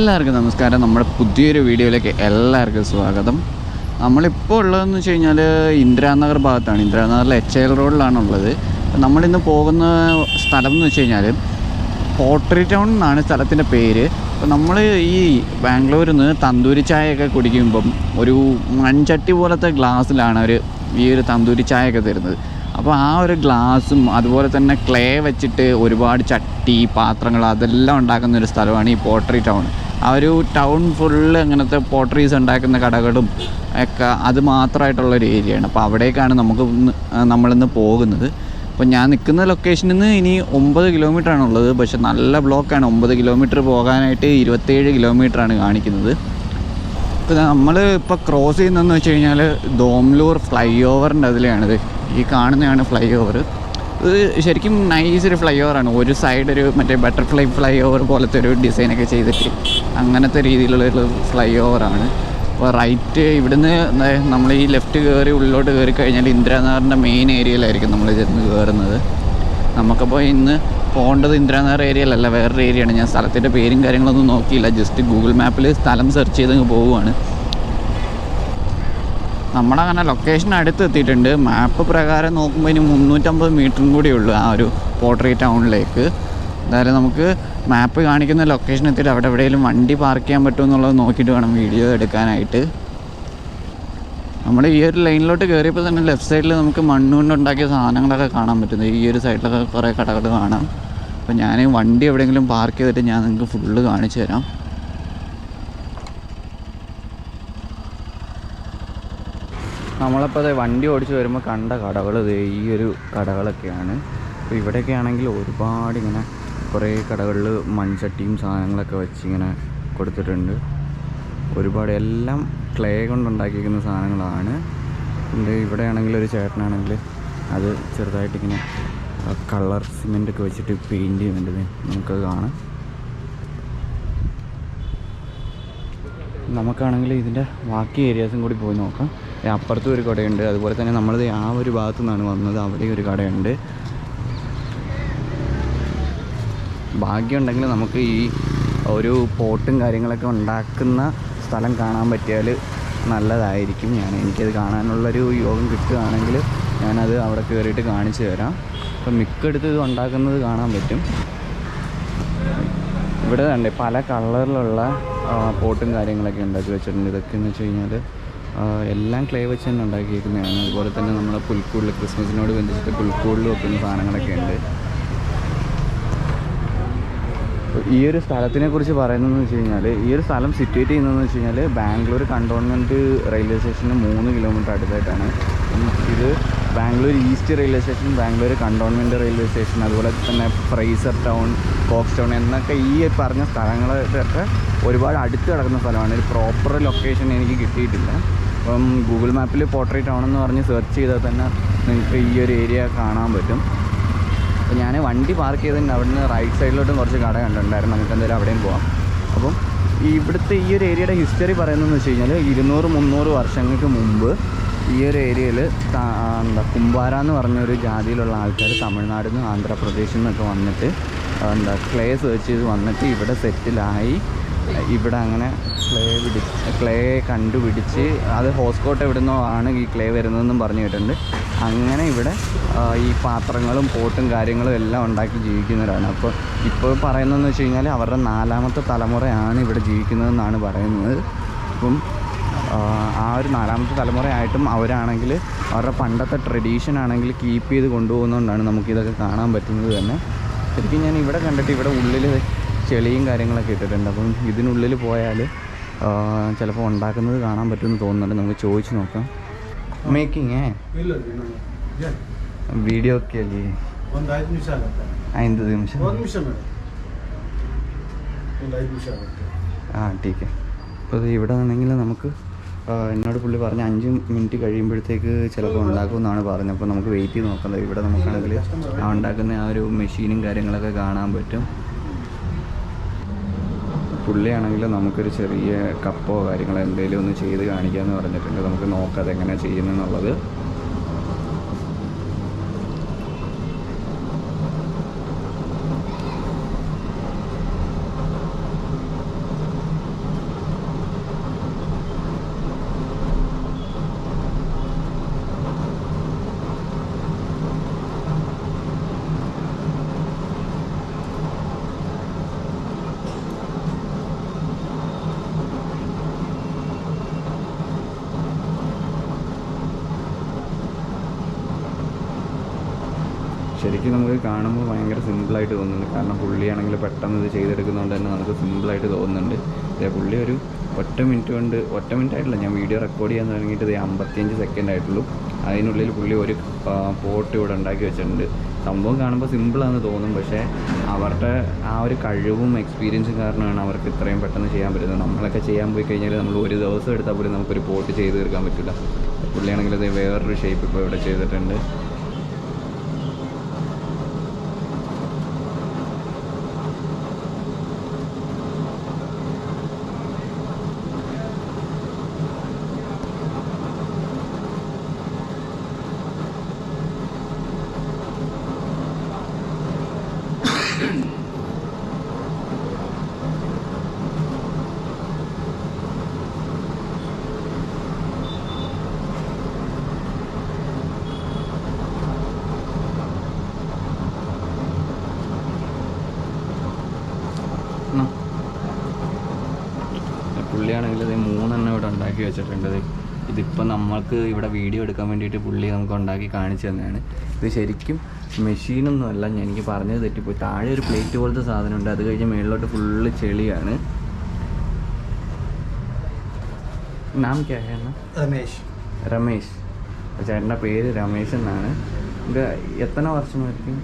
എല്ലാവർക്കും നമസ്കാരം. നമ്മുടെ പുതിയൊരു വീഡിയോയിലേക്ക് എല്ലാവർക്കും സ്വാഗതം. നമ്മളിപ്പോൾ ഉള്ളതെന്ന് വെച്ച് കഴിഞ്ഞാൽ ഇന്ദിരാനഗർ ഭാഗത്താണ്. ഇന്ദിരാനഗറിലെ HL റോഡിലാണുള്ളത്. നമ്മളിന്ന് പോകുന്ന സ്ഥലം എന്ന് വെച്ച് കഴിഞ്ഞാൽ പോട്രി ടൗൺ എന്നാണ് സ്ഥലത്തിൻ്റെ പേര്. അപ്പോൾ നമ്മൾ ഈ ബാംഗ്ലൂരിൽ നിന്ന് തന്തൂരി ചായയൊക്കെ കുടിക്കുമ്പം ഒരു മൺചട്ടി പോലത്തെ ഗ്ലാസ്സിലാണ് അവർ ഈ ഒരു തന്തൂരി ചായയൊക്കെ തരുന്നത്. അപ്പോൾ ആ ഒരു ഗ്ലാസും അതുപോലെ തന്നെ ക്ലേ വെച്ചിട്ട് ഒരുപാട് ചട്ടി പാത്രങ്ങൾ അതെല്ലാം ഉണ്ടാക്കുന്ന ഒരു സ്ഥലമാണ് ഈ പോട്രി ടൗൺ. ആ ഒരു ടൗൺ ഫുള്ള് അങ്ങനത്തെ പോട്രീസ് ഉണ്ടാക്കുന്ന കടകളും ഒക്കെ അത് മാത്രമായിട്ടുള്ളൊരു ഏരിയയാണ്. അപ്പോൾ അവിടേക്കാണ് നമ്മളിന്ന് പോകുന്നത്. അപ്പോൾ ഞാൻ നിൽക്കുന്ന ലൊക്കേഷനിൽ നിന്ന് ഇനി 9 കിലോമീറ്ററാണുള്ളത്. പക്ഷെ നല്ല ബ്ലോക്കാണ്. 9 കിലോമീറ്റർ പോകാനായിട്ട് 27 കിലോമീറ്ററാണ് കാണിക്കുന്നത്. ഇപ്പോൾ നമ്മൾ ഇപ്പോൾ ക്രോസ് ചെയ്യുന്നതെന്ന് വെച്ച് കഴിഞ്ഞാൽ ദോംലൂർ ഫ്ലൈ ഓവറിൻ്റെ അതിലെയാണിത്. ഈ കാണുന്നതാണ് ഫ്ലൈ ഓവർ. ഇത് ശരിക്കും നൈസൊരു ഫ്ലൈ ഓവറാണ്. ഒരു സൈഡ് ഒരു മറ്റേ ബട്ടർഫ്ലൈ ഫ്ലൈ ഓവർ പോലത്തെ ഒരു ഡിസൈനൊക്കെ ചെയ്തിട്ട് അങ്ങനത്തെ രീതിയിലുള്ളൊരു ഫ്ലൈ ഓവറാണ്. അപ്പോൾ റൈറ്റ് ഇവിടുന്ന് നമ്മൾ ഈ ലെഫ്റ്റ് കയറി ഉള്ളിലോട്ട് കയറി കഴിഞ്ഞാൽ ഇന്ദിരാനഗറിൻ്റെ മെയിൻ ഏരിയയിലായിരിക്കും നമ്മൾ ചെന്ന് കയറുന്നത്. നമുക്കപ്പോൾ ഇന്ന് പോകേണ്ടത് ഇന്ദിരാനഗർ ഏരിയയിലല്ല, വേറൊരു ഏരിയയാണ്. ഞാൻ സ്ഥലത്തിൻ്റെ പേരും കാര്യങ്ങളൊന്നും നോക്കിയില്ല, ജസ്റ്റ് ഗൂഗിൾ മാപ്പിൽ സ്ഥലം സെർച്ച് ചെയ്ത് പോവുകയാണ്. നമ്മളങ്ങനെ ലൊക്കേഷൻ അടുത്ത് എത്തിയിട്ടുണ്ട്. മാപ്പ് പ്രകാരം നോക്കുമ്പോൾ ഇനി 350 മീറ്ററും കൂടിയേ ഉള്ളൂ ആ ഒരു പോട്രി ടൗണിലേക്ക്. എന്തായാലും നമുക്ക് മാപ്പ് കാണിക്കുന്ന ലൊക്കേഷൻ എത്തിയിട്ട് അവിടെ എവിടെയെങ്കിലും വണ്ടി പാർക്ക് ചെയ്യാൻ പറ്റുമോ എന്നുള്ളത് നോക്കിയിട്ട് വേണം വീഡിയോ എടുക്കാനായിട്ട്. നമ്മൾ ഈ ഒരു ലൈനിലോട്ട് കയറിയപ്പോൾ തന്നെ ലെഫ്റ്റ് സൈഡിൽ നമുക്ക് മണ്ണുകൊണ്ടുണ്ടാക്കിയ സാധനങ്ങളൊക്കെ കാണാൻ പറ്റുന്നത്. ഈ ഒരു സൈഡിലൊക്കെ കുറേ കടകൾ കാണാം. അപ്പോൾ ഞാൻ വണ്ടി എവിടെയെങ്കിലും പാർക്ക് ചെയ്തിട്ട് ഞാൻ നിങ്ങൾക്ക് ഫുള്ള് കാണിച്ചു തരാം. നമ്മളപ്പോൾ അത് വണ്ടി ഓടിച്ച് വരുമ്പോൾ കണ്ട കടകൾ ഈ ഒരു കടകളൊക്കെയാണ്. അപ്പോൾ ഇവിടെയൊക്കെ ആണെങ്കിൽ ഒരുപാട് ഇങ്ങനെ കുറേ കടകളിൽ മൺചട്ടിയും സാധനങ്ങളൊക്കെ വെച്ച് ഇങ്ങനെ കൊടുത്തിട്ടുണ്ട്. ഒരുപാട് എല്ലാം ക്ലേ കൊണ്ടുണ്ടാക്കിയിരിക്കുന്ന സാധനങ്ങളാണ്. ഇവിടെ ആണെങ്കിൽ ഒരു ചേട്ടനാണെങ്കിൽ അത് ചെറുതായിട്ടിങ്ങനെ കളർ സിമെൻ്റൊക്കെ വെച്ചിട്ട് പെയിൻറ്റ് ചെയ്യുന്നുണ്ട്. നമുക്കത് കാണാം. നമുക്കാണെങ്കിൽ ഇതിൻ്റെ ബാക്കി ഏരിയാസും കൂടി പോയി നോക്കാം. അപ്പുറത്തും ഒരു കടയുണ്ട്. അതുപോലെ തന്നെ നമ്മൾ ആ ഒരു ഭാഗത്തു നിന്നാണ് വന്നത്, അവിടെ ഒരു കടയുണ്ട്. ഭാഗ്യമുണ്ടെങ്കിൽ നമുക്ക് ഈ ഒരു പോട്ടും കാര്യങ്ങളൊക്കെ ഉണ്ടാക്കുന്ന സ്ഥലം കാണാൻ പറ്റിയാൽ നല്ലതായിരിക്കും. എനിക്കത് കാണാനുള്ളൊരു യോഗം കിട്ടുകയാണെങ്കിൽ ഞാനത് അവിടെ കയറിയിട്ട് കാണിച്ചു തരാം. അപ്പം മിക്കടുത്ത് ഇത് ഉണ്ടാക്കുന്നത് കാണാൻ പറ്റും. ഇവിടെ തന്നെ പല കളറിലുള്ള പോട്ടും കാര്യങ്ങളൊക്കെ ഉണ്ടാക്കി വെച്ചിട്ടുണ്ട്. ഇതൊക്കെ എന്ന് വെച്ച് കഴിഞ്ഞാൽ എല്ലാം ക്ലേ വെച്ച് തന്നെ ഉണ്ടാക്കിയിരിക്കുന്നതാണ്. അതുപോലെ തന്നെ നമ്മളെ പുൽക്കൂടിൽ ക്രിസ്മസിനോട് ബന്ധിച്ചിട്ട് പുൽക്കൂടിൽ വെക്കുന്ന സാധനങ്ങളൊക്കെ ഉണ്ട്. ഈ ഒരു സ്ഥലത്തിനെ കുറിച്ച് പറയുന്നതെന്ന് വെച്ച് കഴിഞ്ഞാൽ ഈ ഒരു സ്ഥലം സിറ്റുവേറ്റ് ചെയ്യുന്നതെന്ന് വെച്ച് കഴിഞ്ഞാൽ ബാംഗ്ലൂർ കണ്ടോൺമെൻറ്റ് റെയിൽവേ സ്റ്റേഷന് 3 കിലോമീറ്റർ അടുത്തായിട്ടാണ്. ഇത് Bangalore east railway station, Bangalore cantonment railway station, അതുപോലെ തന്നെ ഫ്രൈസർ ടൗൺ, കോക്സ് ടൗൺ എന്നൊക്കെ ഈ പറഞ്ഞ സ്ഥലങ്ങളൊക്കെ ഒരുപാട് അടുത്ത് കിടക്കുന്ന സ്ഥലമാണ്. ഒരു പ്രോപ്പർ ലൊക്കേഷൻ എനിക്ക് കിട്ടിയിട്ടില്ല. അപ്പം ഗൂഗിൾ മാപ്പിൽ പോട്രി ടൗൺ എന്ന് പറഞ്ഞ് സെർച്ച് ചെയ്താൽ തന്നെ നിങ്ങൾക്ക് ഈ ഒരു ഏരിയ കാണാൻ പറ്റും. അപ്പോൾ ഞാൻ വണ്ടി പാർക്ക് ചെയ്തിട്ടുണ്ട്. അവിടുന്ന് റൈറ്റ് സൈഡിലോട്ടും കുറച്ച് കട കണ്ടിട്ടുണ്ടായിരുന്നു. നമുക്ക് എന്തായാലും അവിടെയും പോകാം. അപ്പം ഇവിടുത്തെ ഈ ഒരു ഏരിയയുടെ ഹിസ്റ്ററി പറയുന്നതെന്ന് വെച്ച് കഴിഞ്ഞാൽ 200-300 വർഷങ്ങൾക്ക് മുമ്പ് ഈ ഒരു ഏരിയയിൽ കുംബാര എന്ന് പറഞ്ഞൊരു ജാതിയിലുള്ള ആൾക്കാർ തമിഴ്നാട്ടിൽ നിന്ന് ആന്ധ്രാപ്രദേശിൽ നിന്നൊക്കെ വന്നിട്ട് ക്ലേ സെർച്ച് ചെയ്ത് വന്നിട്ട് ഇവിടെ സെറ്റിലായി. ഇവിടെ അങ്ങനെ ക്ലേ കണ്ടുപിടിച്ച് അത് ഹോസ്കോട്ട് എവിടെ നിന്നോ ആണ് ഈ ക്ലേ വരുന്നതെന്നും പറഞ്ഞു കേട്ടിട്ടുണ്ട്. അങ്ങനെ ഇവിടെ ഈ പാത്രങ്ങളും പോട്ടും കാര്യങ്ങളും എല്ലാം ഉണ്ടാക്കി ജീവിക്കുന്നവരാണ്. അപ്പോൾ ഇപ്പോൾ പറയുന്നതെന്ന് വെച്ച് കഴിഞ്ഞാൽ അവരുടെ 4ാമത്തെ തലമുറയാണ് ഇവിടെ ജീവിക്കുന്നതെന്നാണ് പറയുന്നത്. അപ്പം ആ ഒരു 4ാമത്തെ തലമുറയായിട്ടും അവരാണെങ്കിൽ അവരുടെ പണ്ടത്തെ ട്രഡീഷൻ ആണെങ്കിൽ കീപ്പ് ചെയ്ത് കൊണ്ടുപോകുന്നതുകൊണ്ടാണ് നമുക്കിതൊക്കെ കാണാൻ പറ്റുന്നത് തന്നെ. ശരിക്കും ഞാൻ ഇവിടെ കണ്ടിട്ട് ഇവിടെ ഉള്ളിൽ ചെളിയും കാര്യങ്ങളൊക്കെ ഇട്ടിട്ടുണ്ട്. അപ്പം ഇതിനുള്ളിൽ പോയാൽ ചിലപ്പോൾ ഉണ്ടാക്കുന്നത് കാണാൻ പറ്റുമെന്ന് തോന്നുന്നുണ്ട്. നമുക്ക് ചോദിച്ച് നോക്കാം. ಮೇಕಿಂಗ್ ವಿಡಿಯೋ के लिए 5 ನಿಮಿಷ ಆಗುತ್ತೆ. 5 ನಿಮಿಷ 1 ನಿಮಿಷ ಮೇಡಮ್, 5 ನಿಮಿಷ ಆಗುತ್ತೆ. ठीक है. അപ്പോൾ ഇവിടെ നിന്നെങ്കിൽ നമുക്ക് എന്നോട് പുള്ളി പറഞ്ഞ 5 മിനിറ്റ് കഴിയുമ്പോഴത്തേക്ക് ചിലപ്പോൾ ഉണ്ടാക്കുമെന്നാണ് പറഞ്ഞത്. അപ്പോൾ നമുക്ക് വെയിറ്റ് ചെയ്ത് നോക്കാം. ഇവിടെ നമുക്കാണെങ്കിൽ ആ ഉണ്ടാക്കുന്ന ആ ഒരു മെഷീനും കാര്യങ്ങളൊക്കെ കാണാൻ പറ്റും. പുള്ളിയാണെങ്കിൽ നമുക്കൊരു ചെറിയ കപ്പോ കാര്യങ്ങളോ എന്തെങ്കിലും ഒന്ന് ചെയ്ത് കാണിക്കാമെന്ന് പറഞ്ഞിട്ടുണ്ട്. നമുക്ക് നോക്കാം അതെങ്ങനെയാണ് ചെയ്യുന്നതെന്നുള്ളത്. ശരിക്കും നമുക്ക് കാണുമ്പോൾ ഭയങ്കര സിമ്പിളായിട്ട് തോന്നുന്നുണ്ട്. കാരണം പുള്ളിയാണെങ്കിൽ പെട്ടെന്ന് ഇത് ചെയ്തെടുക്കുന്നതുകൊണ്ട് തന്നെ നമുക്ക് സിമ്പിളായിട്ട് തോന്നുന്നുണ്ട്. പുള്ളി ഒരു ഒറ്റ മിനിറ്റ് ആയിട്ടില്ല, ഞാൻ വീഡിയോ റെക്കോർഡ് ചെയ്യാൻ തുടങ്ങിയിട്ട് 55 സെക്കൻഡ് ആയിട്ടുള്ളൂ. അതിനുള്ളിൽ പുള്ളി ഒരു പോട്ട് ഇവിടെ ഉണ്ടാക്കി വെച്ചിട്ടുണ്ട്. സംഭവം കാണുമ്പോൾ സിമ്പിളാണെന്ന് തോന്നും, പക്ഷേ അവരുടെ ആ ഒരു കഴിവും എക്സ്പീരിയൻസും കാരണമാണ് അവർക്ക് ഇത്രയും പെട്ടെന്ന് ചെയ്യാൻ പറ്റുന്നത്. നമ്മളൊക്കെ ചെയ്യാൻ പോയി കഴിഞ്ഞാൽ നമ്മൾ ഒരു ദിവസം എടുത്താൽ പോലും നമുക്കൊരു പോട്ട് ചെയ്ത് തീർക്കാൻ പറ്റില്ല. പുള്ളിയാണെങ്കിൽ അത് വേറൊരു ഷേപ്പ് ഇപ്പോൾ ഇവിടെ ചെയ്തിട്ടുണ്ട്. പുള്ളിയാണെങ്കിൽ ഇത് 3 ഇവിടെ ഉണ്ടാക്കി വെച്ചിട്ടുണ്ട്. ഇതിപ്പോൾ നമ്മൾക്ക് ഇവിടെ വീഡിയോ എടുക്കാൻ വേണ്ടിയിട്ട് പുള്ളി നമുക്ക് ഉണ്ടാക്കി കാണിച്ചു തന്നെയാണ്. ഇത് ശരിക്കും മെഷീനൊന്നും അല്ല, എനിക്ക് പറഞ്ഞത് തെറ്റിപ്പോയി. താഴെ ഒരു പ്ലേറ്റ് പോലത്തെ സാധനമുണ്ട്, അത് കഴിഞ്ഞ് മേളിലോട്ട് ഫുള്ള് ചെളിയാണ്. നാം ക്യാ ഹേ? രമേശ്. ചേട്ടൻ്റെ പേര് രമേശ് എന്നാണ്. ഇത് എത്ര വർഷമായിരിക്കും?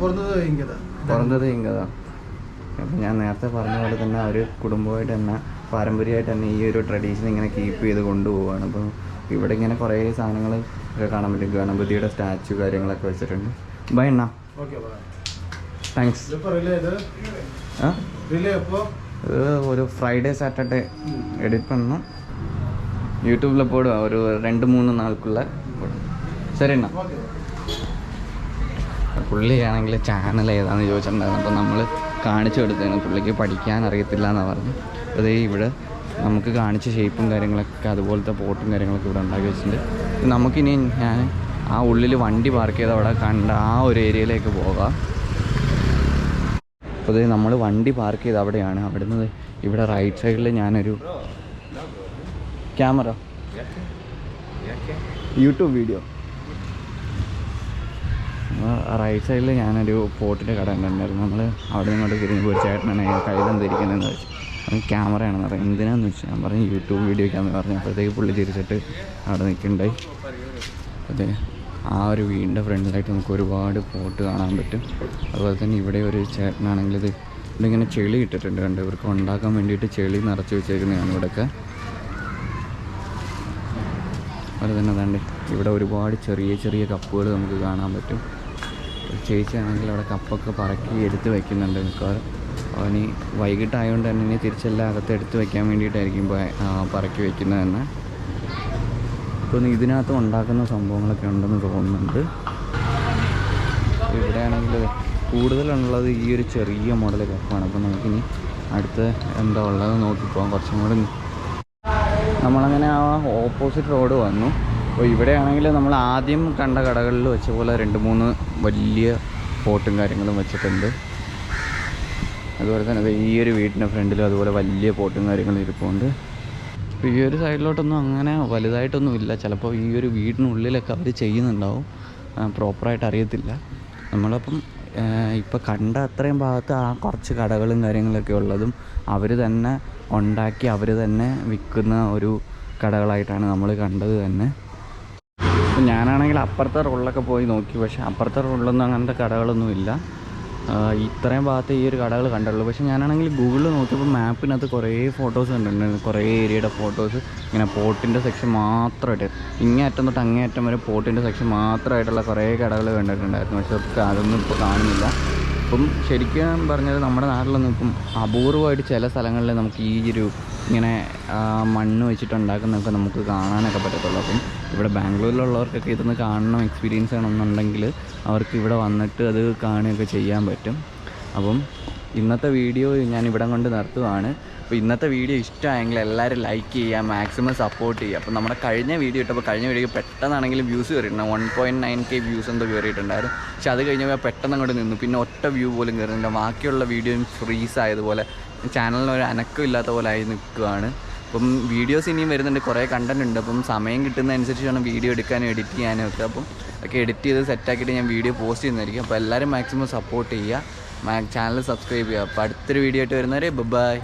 പിറന്നത് ഇങ്ങതാ. അപ്പം ഞാൻ നേരത്തെ പറഞ്ഞ പോലെ തന്നെ അവർ കുടുംബമായിട്ട് തന്നെ പാരമ്പര്യമായിട്ട് തന്നെ ഈ ഒരു ട്രഡീഷൻ ഇങ്ങനെ കീപ്പ് ചെയ്ത് കൊണ്ടുപോവുകയാണ്. അപ്പോൾ ഇവിടെ ഇങ്ങനെ കുറേ സാധനങ്ങൾ ഒക്കെ കാണാൻ പറ്റും. ഗണപതിയുടെ സ്റ്റാച്ചു കാര്യങ്ങളൊക്കെ വെച്ചിട്ടുണ്ട്. By Anna, thanks. ഒരു ഫ്രൈഡേ സാറ്റർഡേ എഡിറ്റ് പണം, യൂട്യൂബിൽ പോടുക ഒരു 2-3 നാൾക്കുള്ള. ശരി അണ്ണാ. പുള്ളിയാണെങ്കിൽ ചാനൽ ഏതാണെന്ന് ചോദിച്ചിട്ടുണ്ടായിരുന്നു. അപ്പോൾ നമ്മൾ കാണിച്ചു കൊടുത്തതാണ്. പുള്ളിക്ക് പഠിക്കാൻ അറിയത്തില്ല എന്നാണ് പറഞ്ഞു. അതേ ഇവിടെ നമുക്ക് കാണിച്ച ഷേപ്പും കാര്യങ്ങളൊക്കെ അതുപോലത്തെ പോട്ടും കാര്യങ്ങളൊക്കെ ഇവിടെ ഉണ്ടാക്കി വെച്ചിട്ടുണ്ട്. നമുക്കിനി ഞാൻ ആ ഉള്ളിൽ വണ്ടി പാർക്ക് ചെയ്ത് അവിടെ കണ്ട ആ ഒരു ഏരിയയിലേക്ക് പോകാം. അപ്പോൾ ഇത് നമ്മൾ വണ്ടി പാർക്ക് ചെയ്ത് അവിടെയാണ്. അവിടുന്ന് ഇവിടെ റൈറ്റ് സൈഡിൽ ഞാനൊരു ക്യാമറ യൂട്യൂബ് വീഡിയോ റൈറ്റ് സൈഡിൽ ഞാനൊരു പോട്ടിൻ്റെ കട ഉണ്ടായിരുന്നു. നമ്മൾ അവിടെ നിന്നോട്ട് തിരിഞ്ഞ് ഒരു ചേട്ടനാണ് കയ്യിലെന്തിരിക്കുന്നതെന്ന് വെച്ചു. അത് ക്യാമറയാണെന്ന് പറഞ്ഞു. എന്തിനാന്ന് വെച്ചാൽ ഞാൻ പറഞ്ഞു യൂട്യൂബ് വീഡിയോയ്ക്കാന്ന് പറഞ്ഞു. അപ്പോഴത്തേക്ക് പുള്ളി തിരിച്ചിട്ട് അവിടെ നിൽക്കുന്നുണ്ടായി. അതെ, ആ ഒരു വീടിൻ്റെ ഫ്രണ്ടിലായിട്ട് നമുക്ക് ഒരുപാട് പോട്ട് കാണാൻ പറ്റും. അതുപോലെ തന്നെ ഇവിടെ ഒരു ചേട്ടനാണെങ്കിൽ ഇവിടെ ഇങ്ങനെ ചെളി ഇട്ടിട്ടുണ്ട്. കണ്ട് ഇവർക്ക് ഉണ്ടാക്കാൻ വേണ്ടിയിട്ട് ചെളി നിറച്ച് വെച്ചേക്കുന്നതാണ് ഇവിടെയൊക്കെ. അതുപോലെ തന്നെ അതാണ്ട് ഇവിടെ ഒരുപാട് ചെറിയ ചെറിയ കപ്പുകൾ നമുക്ക് കാണാൻ പറ്റും. ചേച്ചിയാണെങ്കിൽ അവിടെ കപ്പൊക്കെ പറക്കി എടുത്ത് വയ്ക്കുന്നുണ്ട് മിക്കവാറും. അവന് വൈകിട്ടായതുകൊണ്ട് തന്നെ ഇനി തിരിച്ചെല്ലാം അകത്ത് എടുത്ത് വയ്ക്കാൻ വേണ്ടിയിട്ടായിരിക്കും പറക്കി വയ്ക്കുന്നത് തന്നെ. ഇപ്പോൾ ഇതിനകത്ത് ഉണ്ടാക്കുന്ന സംഭവങ്ങളൊക്കെ ഉണ്ടെന്ന് തോന്നുന്നുണ്ട്. ഇവിടെയാണെങ്കിൽ കൂടുതലുള്ളത് ഈ ഒരു ചെറിയ മോഡൽ കപ്പാണ്. അപ്പോൾ നമുക്കിനി അടുത്ത് എന്താ ഉള്ളത് നോക്കിപ്പോകാം. കുറച്ചും കൂടി നമ്മളങ്ങനെ ആ ഓപ്പോസിറ്റ് റോഡ് വന്നു. അപ്പോൾ ഇവിടെയാണെങ്കിൽ നമ്മൾ ആദ്യം കണ്ട കടകളിൽ വെച്ച പോലെ 2-3 വലിയ പോട്ടും കാര്യങ്ങളും വെച്ചിട്ടുണ്ട്. അതുപോലെ തന്നെ ഈ ഒരു വീട്ടിൻ്റെ ഫ്രണ്ടിലും അതുപോലെ വലിയ പോട്ടും കാര്യങ്ങളും ഇരിപ്പുണ്ട്. അപ്പോൾ ഈ ഒരു സൈഡിലോട്ടൊന്നും അങ്ങനെ വലുതായിട്ടൊന്നും ഇല്ല. ചിലപ്പോൾ ഈ ഒരു വീടിനുള്ളിലൊക്കെ അവർ ചെയ്യുന്നുണ്ടാവും, പ്രോപ്പറായിട്ട് അറിയത്തില്ല. നമ്മളപ്പം ഇപ്പോൾ കണ്ട അത്രയും ഭാഗത്ത് ആ കുറച്ച് കടകളും കാര്യങ്ങളൊക്കെ ഉള്ളതും അവർ തന്നെ ഉണ്ടാക്കി അവർ തന്നെ വിൽക്കുന്ന ഒരു കടകളായിട്ടാണ് നമ്മൾ കണ്ടത് തന്നെ. ഞാനാണെങ്കിൽ അപ്പുറത്തെ റോഡിലൊക്കെ പോയി നോക്കി, പക്ഷേ അപ്പുറത്തെ റോഡിലൊന്നും അങ്ങനത്തെ കടകളൊന്നും ഇല്ല. ഇത്രയും ഭാഗത്ത് ഈ ഒരു കടകൾ കണ്ടുള്ളൂ. പക്ഷേ ഞാനാണെങ്കിൽ ഗൂഗിളിൽ നോക്കിയപ്പോൾ മാപ്പിനകത്ത് കുറേ ഫോട്ടോസ് കണ്ടിട്ടുണ്ടായിരുന്നു. കുറേ ഏരിയയുടെ ഫോട്ടോസ് ഇങ്ങനെ പോട്ടിൻ്റെ സെക്ഷൻ മാത്രമായിട്ട് ഇങ്ങേ അറ്റം തൊട്ട് അങ്ങേ അറ്റം വരെ പോട്ടിൻ്റെ സെക്ഷൻ മാത്രമായിട്ടുള്ള കുറേ കടകൾ കണ്ടിട്ടുണ്ടായിരുന്നു. പക്ഷേ അതൊന്നും ഇപ്പോൾ കാണുന്നില്ല. ഇപ്പം ശരിക്കും പറഞ്ഞത് നമ്മുടെ നാട്ടിലൊന്നും ഇപ്പം അപൂർവമായിട്ട് ചില സ്ഥലങ്ങളിൽ നമുക്ക് ഈ ഒരു ഇങ്ങനെ മണ്ണ് വെച്ചിട്ടുണ്ടാക്കുന്നതൊക്കെ നമുക്ക് കാണാനൊക്കെ പറ്റത്തുള്ളൂ. അപ്പം ഇവിടെ ബാംഗ്ലൂരിലുള്ളവർക്കൊക്കെ ഇതൊന്ന് കാണണം, എക്സ്പീരിയൻസ് ചെയ്യണമെന്നുണ്ടെങ്കിൽ അവർക്ക് ഇവിടെ വന്നിട്ട് അത് കാണുകയൊക്കെ ചെയ്യാൻ പറ്റും. അപ്പം ഇന്നത്തെ വീഡിയോ ഞാൻ ഇവിടെ കൊണ്ട് നിർത്തുകയാണ്. അപ്പോൾ ഇന്നത്തെ വീഡിയോ ഇഷ്ടമായെങ്കിൽ എല്ലാവരും ലൈക്ക് ചെയ്യുക, മാക്സിമം സപ്പോർട്ട് ചെയ്യുക. അപ്പോൾ നമ്മുടെ കഴിഞ്ഞ വീഡിയോ ഇട്ടപ്പോൾ കഴിഞ്ഞ വീഡിയോ പെട്ടെന്നാണെങ്കിലും വ്യൂസ് കയറിയിട്ടുണ്ട്. 1.9K വ്യൂസ് എന്തോ കയറിയിട്ടുണ്ടായിരുന്നു. പക്ഷെ അത് കഴിഞ്ഞപ്പോൾ പെട്ടെന്ന് അങ്ങോട്ട് നിന്നു. പിന്നെ ഒറ്റ വ്യൂ പോലും കയറുന്നില്ല. ബാക്കിയുള്ള വീഡിയോയും ഫ്രീസ് ആയതുപോലെ ചാനലിന് ഒരു അനക്കം ഇല്ലാത്ത പോലെ ആയി നിൽക്കുകയാണ്. അപ്പം വീഡിയോസ് ഇനിയും വരുന്നുണ്ട്, കുറേ കണ്ടൻറ് ഉണ്ട്. അപ്പം സമയം കിട്ടുന്നതനുസരിച്ച് വേണം വീഡിയോ എടുക്കാനും എഡിറ്റ് ചെയ്യാനും ഒക്കെ. അപ്പം ഒക്കെ എഡിറ്റ് ചെയ്ത് സെറ്റാക്കിയിട്ട് ഞാൻ വീഡിയോ പോസ്റ്റ് ചെയ്യുന്നതായിരിക്കും. അപ്പോൾ എല്ലാവരും മാക്സിമം സപ്പോർട്ട് ചെയ്യുക, ചാനൽ സബ്സ്ക്രൈബ് ചെയ്യുക. അപ്പോൾ അടുത്തൊരു വീഡിയോ ആയിട്ട് വരുന്നവരെ ബൈ.